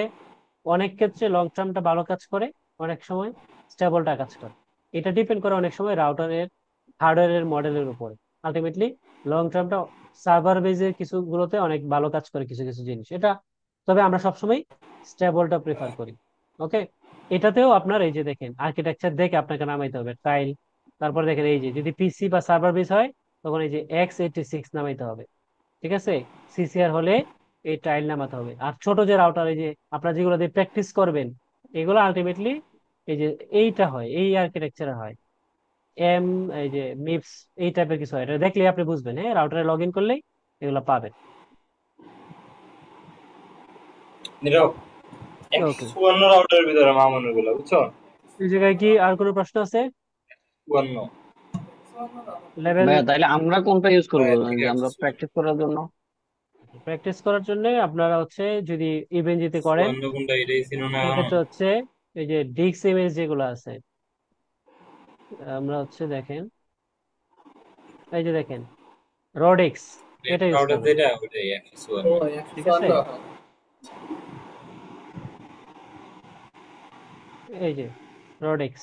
অনেক ক্ষেত্রে লং টার্মটা ভালো কাজ করে, অনেক সময় স্টেবলটা কাজ করে। এটা ডিপেন্ড করে অনেক সময় রাউটারের হার্ডওয়্যারের মডেলের উপরে। আলটিমেটলি লং টার্মটা সার্ভার বেজের কিছু গুলোতে অনেক ভালো কাজ করে কিছু কিছু জিনিস এটা। তবে আমরা সবসময় স্টেবলটা প্রেফার করি। ওকে, এটাতেও আপনার এই যে দেখেন আর্কিটেকচার দেখে আপনাকে নামাইতে হবে টাইল। তারপর দেখেন এই যে যদি পিসি বা সার্ভার বেস হয়, তখন এই যে x86 নামাইতে হবে। ঠিক আছে, সিসিআর হলে এই টাইল নামাতে হবে। আর ছোট যে রাউটার, এই যে আপনারা যেগুলো দিয়ে প্র্যাকটিস করবেন, এগুলো আলটিমেটলি এই যে এইটা হয়, এই আর্কিটেকচারে হয়, এম, এই যে মিপস, এই টাইপের কিছু হয়। এটা দেখলে আপনি বুঝবেন, হ্যাঁ, রাউটারে লগ ইন করলেই এগুলো পাবেন। নীরব, ওকে, 154 রাউটারের ভিতরে মামুনের গুলো, বুঝছো? এই জায়গায় কি আর কোনো প্রশ্ন আছে? 54। লেভেল ভাইয়া তাহলে আমরা কোনটা ইউজ করবো, ভাইয়া ঠিক যে আছে, আমরা প্র্যাকটিস করার জন্য? প্র্যাকটিস করার জন্য আপনারা হচ্ছে যদি ইভেন্ট যেতে করেন, 54 কোনটা এটাই ছিল না? সেক্ষেত্রে হচ্ছে এই যে ডিক্স ইমেজ যেগুলো আছে, আমরা হচ্ছে দেখেন, এই যে দেখেন রোডেক্স, এটা ইউজ রাউটার করবেন। যেটা ওটাই 154। ঠিক আছে, এই যে রোডেক্স,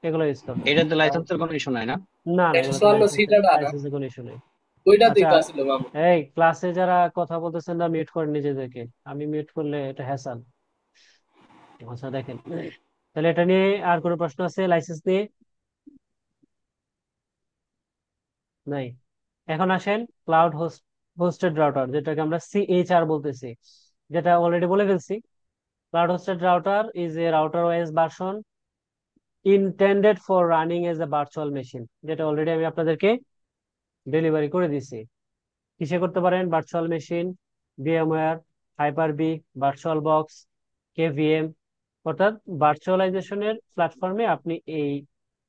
এগুলো ইউজ করবেন। এটাতে লাইসেন্সের কোনো ইস্যু নাই না? না না, এগুলোতে লাইসেন্সের কোনো ইস্যু নেই। ওইটাতেই আচ্ছা, তো আসলে মামুন। এই ক্লাসে যারা কথা বলতেছেন না মিউট করেন নিজেদেরকে। আমি মিউট করলে এটা হ্যাসাল। আচ্ছা দেখেন, তাহলে এটা নিয়ে আর কোনো প্রশ্ন আছে লাইসেন্স নিয়ে? নাই। এখন আসেন ক্লাউড হোস্টেড রাউটার, যেটাকে আমরা সিএইচআর বলতেছি, যেটা অলরেডি বলে ফেলছি। Cloud hosted router is a router OS version intended for running as a virtual machine, যেটা অলরেডি আমি আপনাদেরকে ডেলিভারি করে দিছি। কিসে করতে পারেন? Virtual machine, VMware, Hyper V, VirtualBox, KVM, অর্থাৎ ভার্চুয়ালাইজেশনের প্ল্যাটফর্মে আপনি এই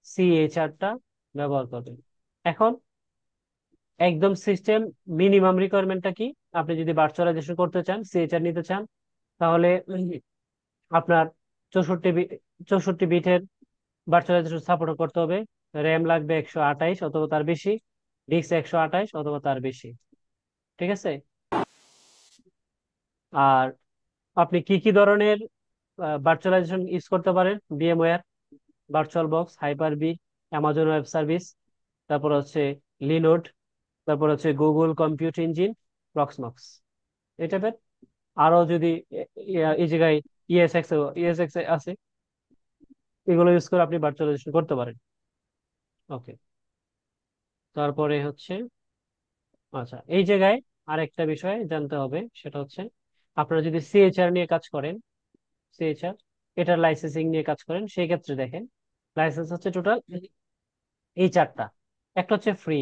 সিএইচআরটা ব্যবহার করবেন। এখন একদম সিস্টেম মিনিমাম রিকোয়ারমেন্টটা কি? আপনি যদি ভার্চুয়ালাইজেশন করতে চান, সিএইচআর নিতে চান, তাহলে আপনার 64 বিটের ভার্চুয়ালাইজেশন সাপোর্ট করতে হবে। র্যাম লাগবে 128 অথবা তার বেশি, ডিস্ক 128 অথবা তার বেশি। ঠিক আছে? আর আপনি কি কি ধরনের ভার্চুয়ালাইজেশন ইউজ করতে পারেন? VMware, VirtualBox, Hyper V, Amazon Web Service, তারপর হচ্ছে লিনোড, তারপর হচ্ছে গুগল কম্পিউট ইঞ্জিন, প্রক্সমক্স, এই টাইপের। আরো যদি এই জায়গায় ইএসএক্স আছে, এগুলো ইউজ করে আপনি ভার্চুয়ালাইজেশন করতে পারেন। ওকে, তারপরে হচ্ছে, আচ্ছা এই জায়গায় আরেকটা বিষয় জানতে হবে, সেটা হচ্ছে আপনারা যদি সিএইচআর নিয়ে কাজ করেন, সিএইচআর এটার লাইসেন্সিং নিয়ে কাজ করেন, সেই ক্ষেত্রে দেখেন লাইসেন্স হচ্ছে টোটাল এই চারটা। একটা হচ্ছে ফ্রি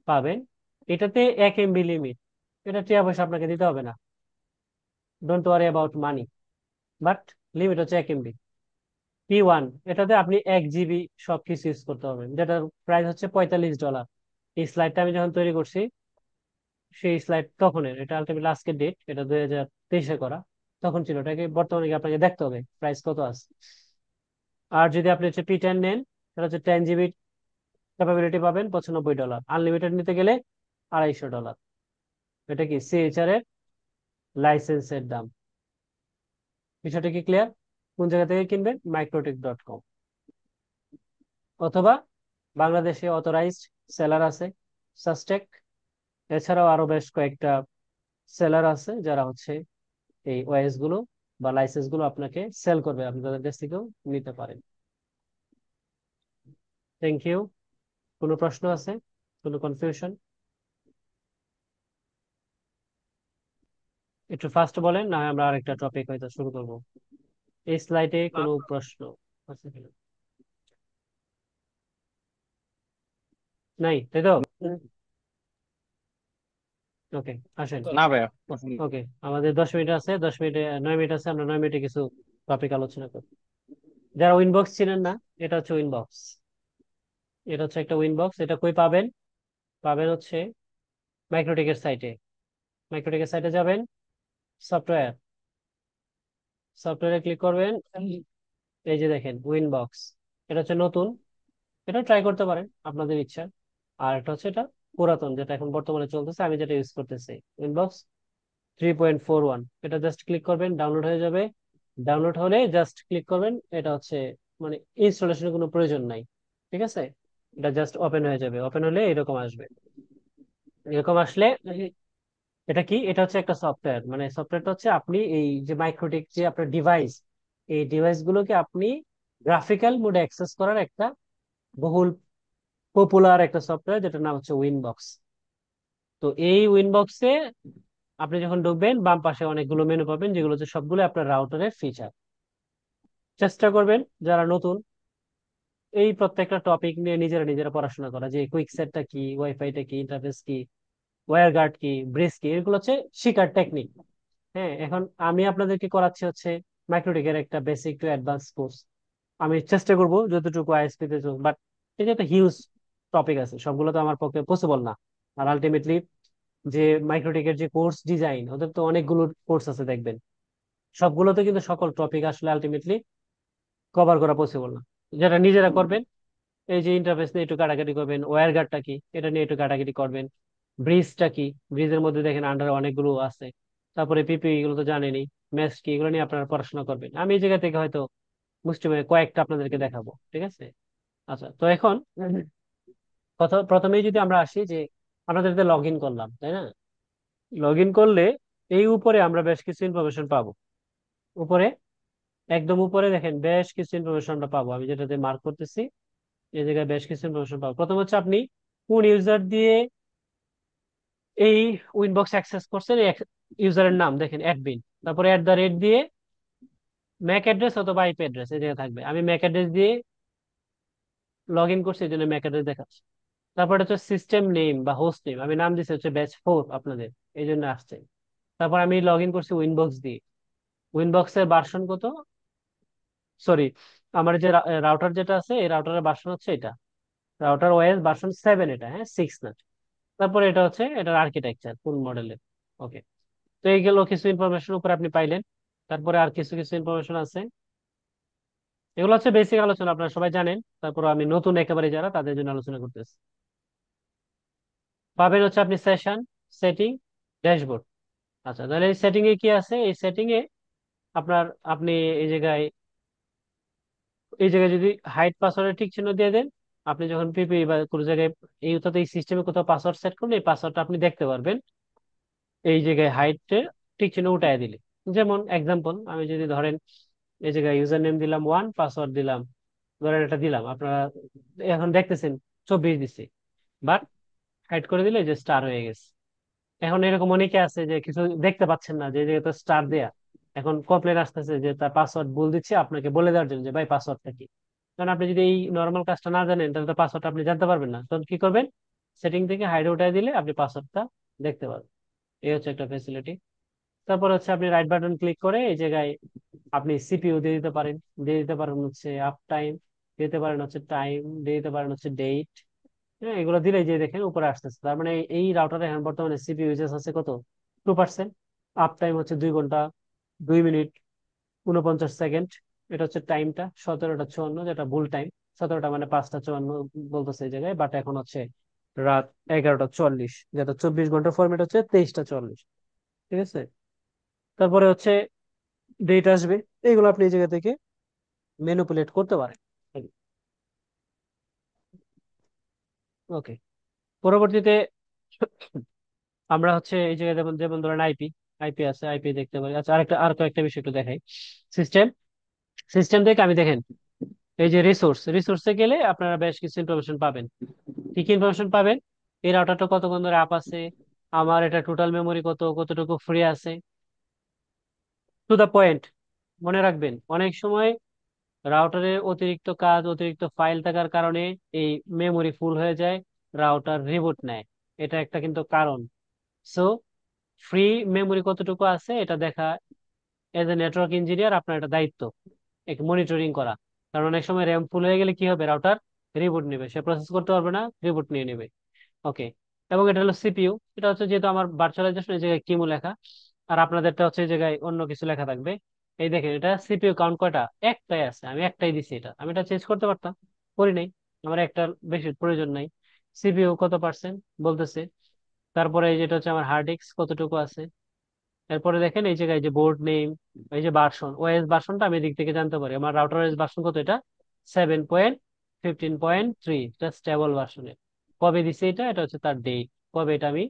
পাবেন, এটাতে 1 MB লিমিট, এটা টিয়া পয়সা আপনাকে দিতে হবে না, don't worry about money, but limit হচ্ছে 1 MB। P1, এটাতে আপনি 1 GB সবকিছু ইউজ করতে পারবেন, যেটার প্রাইস হচ্ছে $45। এই স্লাইডটা আমি যখন তৈরি করছি, সেই স্লাইড তখনের, এটা আলটিমেটলি আজকের ডেট, এটা 2023-এ করা, তখন ছিল। এটাকে বর্তমানে গিয়ে আপনাকে দেখতে হবে প্রাইস কত আছে। আর যদি আপনি হচ্ছে P10 নেন, সেটা হচ্ছে 10 GB ক্যাপাবিলিটি পাবেন, $95। আনলিমিটেড নিতে গেলে $250। এটা কি সিএইচআর এর লাইসেন্সের দাম। বিষয়টা কি ক্লিয়ার? কোন জায়গা থেকে কিনবেন? মাইক্রোটেক.com, অথবা বাংলাদেশে অথরাইজড সেলার আছে সাসটেক। এছাড়াও আরো বেশ কয়েকটা সেলার আছে যারা হচ্ছে এই ওএস গুলো বা লাইসেন্স গুলো আপনাকে সেল করবে, আপনি তাদের কাছ থেকেও নিতে পারেন। Thank you. কোনো প্রশ্ন আছে? কোনো কনফিউশন? একটু ফাস্ট বলেন, না হয় আমরা আরেকটা টপিক হয়তো শুরু করব। এই স্লাইডে কোনো প্রশ্ন আছে কিনা? নাই, তাই তো? ওকে, আসেন। না ভাইয়া, পছন্দ। ওকে, আমাদের 10 মিনিট আছে, 10 মিনিটে 9 মিনিট আছে, আমরা 9 মিনিটে কিছু টপিক আলোচনা করি। যারা উইনবক্স ছিলেন না, এটা হচ্ছে উইনবক্স, এটা হচ্ছে একটা উইনবক্স। এটা কই পাবেন? পাবেন হচ্ছে মাইক্রোটেকের সাইটে। মাইক্রোটেকের সাইটে যাবেন, সফটওয়্যার, সফটওয়্যারে ক্লিক করবেন, এই যে দেখেন উইনবক্স, এটা হচ্ছে নতুন, এটা ট্রাই করতে পারেন আপনাদের ইচ্ছা। আর এটা হচ্ছে এটা পুরাতন, যেটা এখন বর্তমানে চলতেছে, আমি যেটা ইউজ করতেছি, উইনবক্স 3.41। এটা জাস্ট ক্লিক করবেন, ডাউনলোড হয়ে যাবে। ডাউনলোড হলে জাস্ট ক্লিক করবেন, এটা হচ্ছে মানে ইনস্টলেশনের কোনো প্রয়োজন নাই। ঠিক আছে? এটা জাস্ট ওপেন হয়ে যাবে, ওপেন হলে এরকম আসবে। এরকম আসলে এটা কি? এটা হচ্ছে একটা সফটওয়্যার, মানে সফটওয়্যারটা হচ্ছে আপনি এই যে মাইক্রোটেক যে আপনার ডিভাইস, এই ডিভাইস গুলোকে আপনি গ্রাফিক্যাল মোডে অ্যাক্সেস করার একটা বহুল পপুলার একটা সফটওয়্যার, যেটার নাম হচ্ছে উইনবক্স। তো এই উইনবক্সে আপনি যখন ঢুকবেন, বাম পাশে অনেকগুলো মেনু পাবেন, যেগুলো হচ্ছে সবগুলো আপনার রাউটারের ফিচার। চেষ্টা করবেন যারা নতুন, এই প্রত্যেকটা টপিক নিয়ে নিজেরা নিজেরা পড়াশোনা করা, যে কুইক সেটটা কি, ওয়াইফাইটা কি, ইন্টারফেস কি, ওয়্যার গার্ড কি, ব্রিজ কি, এগুলো হচ্ছে শিকার টেকনিক। হ্যাঁ, এখন আমি আপনাদেরকে করাচ্ছি হচ্ছে মাইক্রোটেকের একটা বেসিক টু অ্যাডভান্স কোর্স। আমি চেষ্টা করব যতটুকু আইএসপি তে, বাট এই যে একটা হিউজ টপিক আছে, সবগুলো তো আমার পক্ষে পসিবল না। আর আলটিমেটলি যে মাইক্রোটেকের যে কোর্স ডিজাইন, ওদের তো অনেকগুলো কোর্স আছে দেখবেন, সবগুলোতে কিন্তু সকল টপিক আসলে আলটিমেটলি কভার করা পসিবল না। যেটা নিজেরা করবেন, এই যে ইন্টারফেস নিয়ে একটু কাটাকাটি করবেন, ওয়্যার গার্ডটা কি এটা নিয়ে একটু কাটাকাটি করবেন, ব্রিজটা কি, ব্রিজের মধ্যে দেখেন আন্ডার অনেকগুলো আছে, তারপরে পিপি, এগুলো তো জানেনই, মেশ কি, এগুলো নিয়ে আপনারা পড়াশোনা করবেন। আমি এই জায়গা থেকে হয়তো মুষ্টিমেয় কয়েকটা আপনাদেরকে দেখাবো। ঠিক আছে? আচ্ছা, তো এখন প্রথমেই যদি আমরা আসি যে আপনাদের লগ ইন করলাম, তাই না? লগ ইন করলে এই উপরে আমরা বেশ কিছু ইনফরমেশন পাবো। উপরে, একদম উপরে দেখেন বেশ কিছু ইনফরমেশন আমরা পাবো। আমি যেটাতে মার্ক করতেছি, এই জায়গায় বেশ কিছু ইনফরমেশন পাবো। প্রথম হচ্ছে আপনি কোন ইউজার দিয়ে এই উইনবক্স অ্যাক্সেস করছেন, এই ইউজারের নাম দেখেন অ্যাডমিন, তারপরে @ দিয়ে ম্যাক অ্যাড্রেস অথবা আইপি অ্যাড্রেস এই জায়গায় থাকবে। আমি ম্যাক অ্যাড্রেস দিয়ে লগ ইন করছি, এই জন্য ম্যাক অ্যাড্রেস দেখাচ্ছে। তারপর হচ্ছে সিস্টেম নেম বা হোস্ট নেম, আমি নাম দিচ্ছি হচ্ছে ব্যাচ 4 আপনাদের, এই জন্য আসছে। তারপর আমি লগ ইন করছি উইনবক্স দিয়ে। উইনবক্সের ভার্সন কত, সরি, আমার যে রাউটার যেটা আছে এই রাউটারের ভার্সন হচ্ছে এটা, রাউটার ওএস ভার্সন 7, এটা হ্যাঁ 6 না। তারপরে এটা হচ্ছে এটার আর্কিটেকচার কোন মডেলের। ওকে, তো এইগুলো কিছু ইনফরমেশন উপরে আপনি পাইলেন। তারপরে আর কিছু কিছু ইনফরমেশন আছে, এগুলো হচ্ছে বেসিক আলোচনা, আপনারা সবাই জানেন। তারপর আমি নতুন একেবারে যারা তাদের জন্য আলোচনা করতেছি। পাবেন হচ্ছে আপনি সেশন, সেটিং, ড্যাশবোর্ড। আচ্ছা, তাহলে এই সেটিং এ কি আছে, এই সেটিং এ আপনার, আপনি এই জায়গায়, এই জায়গায় যদি হাইড পাসওয়ার্ডের ঠিক চিহ্ন দিয়ে দেন, আপনি যখন পিপি বা কোনো জায়গায় এই, অর্থাৎ এই সিস্টেমে কোথাও পাসওয়ার্ড সেট করুন, এই পাসওয়ার্ডটা আপনি দেখতে পারবেন এই জায়গায় হাইডে ঠিক চিহ্ন উঠায় দিলে। যেমন এক্সাম্পল, আমি যদি ধরেন এই জায়গায় ইউজার নেম দিলাম 1, পাসওয়ার্ড দিলাম, ধরেন এটা দিলাম, আপনারা এখন দেখতেছেন 24 দিচ্ছে, বাট হাইড করে দিলে যে স্টার হয়ে গেছে। এখন এরকম অনেকে আছে যে কিছু দেখতে পাচ্ছেন না যে এই জায়গায় তো স্টার দেয়া, এখন কমপ্লেন আসতেছে যে তার পাসওয়ার্ড ভুল দিচ্ছে, আপনাকে বলে দেওয়ার জন্য যে ভাই পাসওয়ার্ডটা কি। কারণ আপনি যদি এই নর্মাল কাজটা না জানেন তাহলে তো পাসওয়ার্ডটা আপনি জানতে পারবেন না, তখন কি করবেন, সেটিং থেকে হাইড উঠাই দিলে আপনি পাসওয়ার্ডটা দেখতে পারবেন। এই হচ্ছে একটা ফেসিলিটি। তারপর হচ্ছে আপনি রাইট বাটন ক্লিক করে এই জায়গায় আপনি সিপিইউ দিয়ে দিতে পারেন, দিয়ে দিতে পারেন হচ্ছে আপ টাইম, দিতে পারেন হচ্ছে টাইম, দিয়ে দিতে পারেন হচ্ছে ডেট। হ্যাঁ, এগুলো দিলে যে দেখেন উপরে আসতেছে, তার মানে এই রাউটারে এখন বর্তমানে সিপিইউ ইউজেস আছে কত, 2%। আপ টাইম হচ্ছে 2 ঘন্টা 2 মিনিট 49 সেকেন্ড, এটা হচ্ছে টাইমটা 17টা 54, যেটা ভুল টাইম। 17টা মানে 5টা 54 বলতেছে এই জায়গায়, বাট এখন হচ্ছে রাত 11টা 40, যেটা 24 ঘন্টার ফরম্যাট হচ্ছে 23টা 40। ঠিক আছে, তারপরে হচ্ছে ডেট আসবে, এইগুলো আপনি এই জায়গা থেকে ম্যানিপুলেট করতে পারেন। ওকে, পরবর্তীতে আমরা হচ্ছে এই জায়গায় যেমন যেমন ধরেন আইপি, আইপি আছে, আইপি দেখতে পারি। আচ্ছা, আরেকটা আর কয়েকটা বিষয় একটু দেখাই। সিস্টেম, সিস্টেম থেকে আমি দেখেন এই যে রিসোর্স, রিসোর্সে গেলে আপনারা বেশ কিছু ইনফরমেশন পাবেন। কি কি ইনফরমেশন পাবেন, এই রাউটারটা কতক্ষণ ধরে আপ আছে, আমার এটা টোটাল মেমোরি কত, কতটুকু ফ্রি আছে, টু দা পয়েন্ট। মনে রাখবেন অনেক সময় রাউটারে অতিরিক্ত কাজ, অতিরিক্ত ফাইল থাকার কারণে এই মেমোরি ফুল হয়ে যায়, রাউটার রিবুট নেয়, এটা একটা কিন্তু কারণ। সো ফ্রি মেমোরি কতটুকু আছে এটা দেখা, এজ এ নেটওয়ার্ক ইঞ্জিনিয়ার আপনার এটা দায়িত্ব এক মনিটরিং করা। কারণ অনেক সময় র্যাম ফুল হয়ে গেলে কি হবে, রাউটার রিবুট নেবে, সে প্রসেস করতে পারবে না, রিবুট নিয়ে নেবে। ওকে, এবং এটা হলো সিপিইউ, এটা হচ্ছে যেহেতু আমার ভার্চুয়ালাইজেশন এই জায়গায় কিমু লেখা, আর আপনাদেরটা হচ্ছে এই জায়গায় অন্য কিছু লেখা থাকবে। এই দেখেন এটা সিপিইউ কাউন্ট কয়টা, একটাই আছে, আমি একটাই দিছি, এটা আমি এটা চেঞ্জ করতে পারতাম, করি নাই, আমার একটা বেশি প্রয়োজন নাই। সিপিইউ কত পার্সেন্ট বলতেছে। তারপরে এই যেটা হচ্ছে আমার হার্ড ডিস্ক কতটুকু আছে। এরপরে দেখেন এই জায়গায় যে বোর্ড নেম, এই যে ভার্সন, ওএস ভার্সনটা আমি এদিক থেকে জানতে পারি, আমার রাউটার ওএস ভার্সন কত, এটা 7.15.3, এটা স্টেবল ভার্সনে। কবে দিছে এটা, এটা হচ্ছে তার ডেট, কবে এটা আমি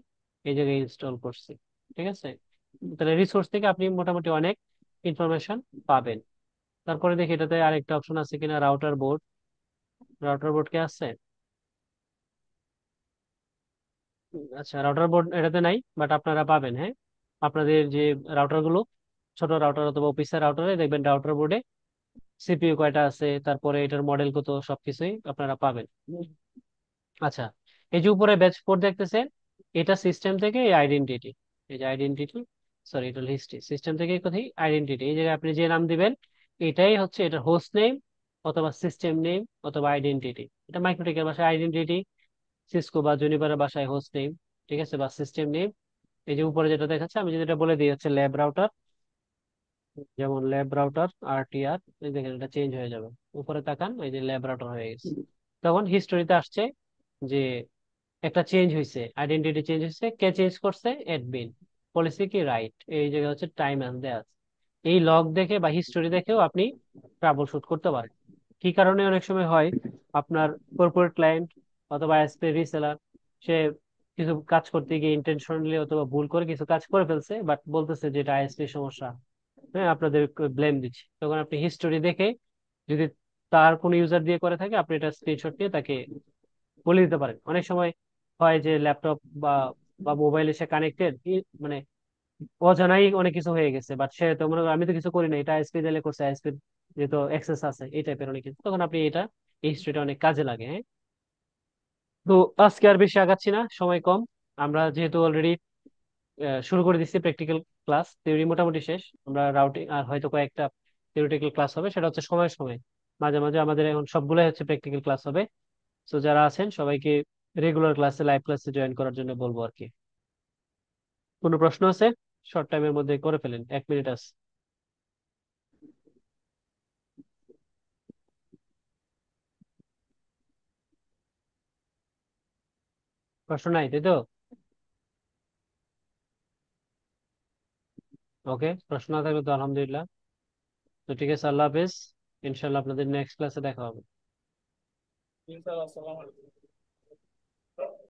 এই জায়গায় ইনস্টল করছি। ঠিক আছে, তাহলে রিসোর্স থেকে আপনি মোটামুটি অনেক ইনফরমেশন পাবেন। তারপরে দেখি এটাতে আরেকটা অপশন আছে কিনা, রাউটার বোর্ড, রাউটার বোর্ড কে আছে। আচ্ছা, রাউটার বোর্ড এটাতে নাই, বাট আপনারা পাবেন, হ্যাঁ। আপনাদের যে রাউটার গুলো, ছোট রাউটার অথবা অফিসের রাউটারে দেখবেন রাউটার বোর্ডে সিপিইউ কয়টা আছে, তারপরে এটার মডেল কত, সবকিছুই আপনারা পাবেন। আচ্ছা, এই যে উপরে ব্যাচ 4 দেখতেছেন, এটা সিস্টেম থেকে এই আইডেন্টিটি, এই যে আইডেন্টিটি, সরি এটা হিস্ট্রি, সিস্টেম থেকে কোথায় আইডেন্টিটি, এই জায়গায় আপনি যে নাম দিবেন এটাই হচ্ছে এটার হোস্ট নেম অথবা সিস্টেম নেম অথবা আইডেন্টিটি। এটা মাইক্রোটিকের ভাষায় আইডেন্টিটি, সিসকো বা জুনিপারের ভাষায় হোস্ট নেম, ঠিক আছে, বা সিস্টেম নেম। এই যে উপরে যেটা দেখাচ্ছে, আমি যদি এটা বলে দিই হচ্ছে ল্যাব রাউটার, যেমন ল্যাব রাউটার RTR, এই দেখেন এটা চেঞ্জ হয়ে যাবে, উপরে তাকান এই যে ল্যাব রাউটার হয়ে গেছে। তখন হিস্টোরিতে আসছে যে একটা চেঞ্জ হয়েছে, আইডেন্টিটি চেঞ্জ হয়েছে, কে চেঞ্জ করছে, অ্যাডমিন, পলিসি কি রাইট, এই জায়গায় হচ্ছে টাইম অ্যান্ড দেয়া আছে। এই লগ দেখে বা হিস্টোরি দেখেও আপনি ট্রাবল শুট করতে পারেন। কি কারণে অনেক সময় হয়, আপনার কর্পোরেট ক্লায়েন্ট অথবা এসপি রিসেলার, সে কিছু কাজ করতে গিয়ে ইন্টেনশনালি অথবা ভুল করে কিছু কাজ করে ফেলছে, বাট বলতেছে যে এটা আইএসপি সমস্যা, হ্যাঁ আপনাদের ব্লেম দিচ্ছি, তখন আপনি হিস্টোরি দেখে যদি তার কোনো ইউজার দিয়ে করে থাকে আপনি এটা স্ক্রিনশট নিয়ে তাকে বলে দিতে পারেন। অনেক সময় হয় যে ল্যাপটপ বা বা মোবাইল এসে কানেক্টেড, মানে অজানাই অনেক কিছু হয়ে গেছে, বাট সে তো মনে করো আমি তো কিছু করি না, এটা আইএসপি দিলে করছে, আইএসপি যেহেতু অ্যাক্সেস আছে এই টাইপের অনেক কিছু, তখন আপনি এটা এই হিস্ট্রিটা অনেক কাজে লাগে। হ্যাঁ, তো আজকে আর বেশি আগাচ্ছি না, সময় কম। আমরা যেহেতু অলরেডি শুরু করে দিচ্ছি প্র্যাকটিক্যাল ক্লাস, থিওরি মোটামুটি শেষ, আমরা রাউটিং আর হয়তো কয়েকটা থিওরিটিক্যাল ক্লাস হবে, সেটা হচ্ছে সময় সময় মাঝে মাঝে আমাদের এখন সবগুলোই হচ্ছে প্র্যাকটিক্যাল ক্লাস হবে। তো যারা আছেন সবাইকে রেগুলার ক্লাসে, লাইভ ক্লাসে জয়েন করার জন্য বলবো আর কি। কোনো প্রশ্ন আছে? শর্ট টাইমের মধ্যে করে ফেলেন, 1 মিনিট আছে। প্রশ্ন নাই তাই তো? ওকে, প্রশ্ন না থাকলে তো আলহামদুলিল্লাহ। তো ঠিক আছে, আল্লাহ হাফেজ। ইনশাল্লাহ আপনাদের নেক্সট ক্লাসে দেখা হবে। ইনশাআল্লাহ, আসসালামু আলাইকুম।